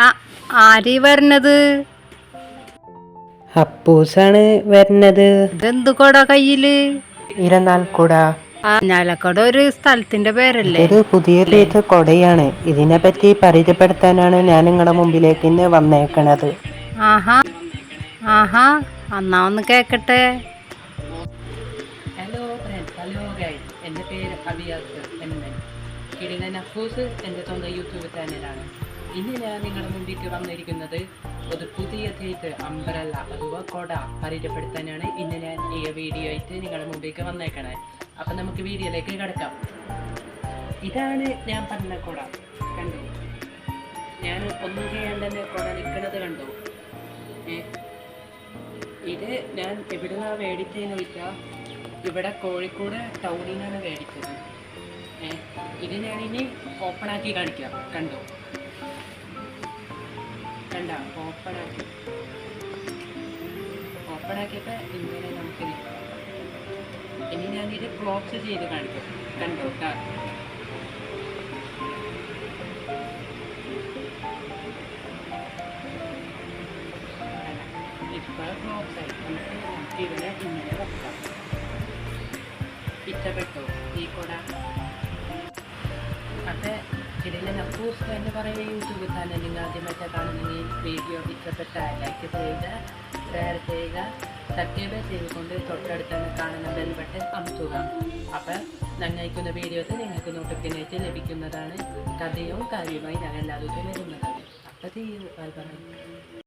ആ ആരീ വരണത്? അപ്പൂസാണ് വരുന്നത്. ഇതെന്ത് കൊട കയ്യില്? ഇരുന്നാൽക്കുട. ഞാലക്കട ഒരു സ്ഥലത്തിന്റെ പേരല്ലേ? ഇതൊരു പുതിയ പേര് കൊടയാണ്. ഇതിനെ പറ്റി പരിചയപ്പെടുത്താനാണ് ഞാൻ നിങ്ങളുടെ മുമ്പിലേക്ക് ഇന്ന് വന്നേക്കണത്. ആഹാ ആഹാ, എന്നാ ഒന്ന് കേക്കട്ടെ. ഹലോ ഫ്രണ്ട്സ്, ഹലോ ഗൈസ്, എൻ്റെ പേര് അബിയാസ് എന്നൻ. കിടിലൻ അഫൂസ് എൻ്റെ സ്വന്തം യൂട്യൂബ് ചാനലാണ്. ഇന്ന് ഞാൻ നിങ്ങളുടെ മുമ്പിലേക്ക് വന്നിരിക്കുന്നത് ഒരു പുതിയ തേറ്റ് അംബ്രല്ല അഥവാ കൊട പരിചയപ്പെടുത്താനാണ് ഇന്ന് ഞാൻ ഈ വീഡിയോ ആയിട്ട് നിങ്ങളുടെ മുമ്പിലേക്ക് വന്നേക്കണേ. അപ്പം നമുക്ക് വീഡിയോയിലേക്ക് കിടക്കാം. ഇതാണ് ഞാൻ പറഞ്ഞ കൊട. കണ്ടു, ഞാൻ ഒന്നും ചെയ്യാൻ തന്നെ കൊട നിൽക്കുന്നത് കണ്ടു. ഇത് ഞാൻ എവിടുന്നാണ് മേടിച്ചതെന്ന് ചോദിച്ചാൽ ഇവിടെ കോഴിക്കോട് ടൗണിൽ നിന്നാണ് മേടിച്ചത്. ഇത് ഞാനിനി ഓപ്പണാക്കി കാണിക്കാം. കണ്ടോ, കണ്ട ഓപ്പണാക്കിയപ്പോൾ ഇങ്ങനെ നമുക്ക് ഇനി ഞാനിത് ക്ലോസ് ചെയ്ത് കാണിക്കാം. കണ്ടോ ഇപ്പോൾ ക്ലോസ് ആയി. നമുക്ക് ഇവിടെ ഇങ്ങനെ വെക്കാം. ഇഷ്ടപ്പെട്ടോ ഈ കൊട? അപ്പം കിടിലൻ അഫൂസ് എന്ന് പറയുന്ന യൂട്യൂബ് ചാനൽ നിങ്ങൾ ആദ്യമായിട്ട് കാണുന്നെങ്കിൽ വീഡിയോ ഇഷ്ടപ്പെട്ടാൽ ലൈക്ക് ചെയ്യുക, ഷെയർ ചെയ്യുക, സബ്സ്ക്രൈബ് ചെയ്തുകൊണ്ട് തൊട്ടടുത്താണ് കാണുന്ന ബെൽ ബട്ടൺ അമർത്തുക. അപ്പം ഞാൻ അയക്കുന്ന വീഡിയോസ് നിങ്ങൾക്ക് നോട്ടിഫിക്കേഷൻ ലഭിക്കുന്നതാണ്. കഥയും കാര്യവുമായി ഞാൻ എല്ലാ ദിവസവും വരുന്നതാണ്. അപ്പോൾ ബൈ ബൈ.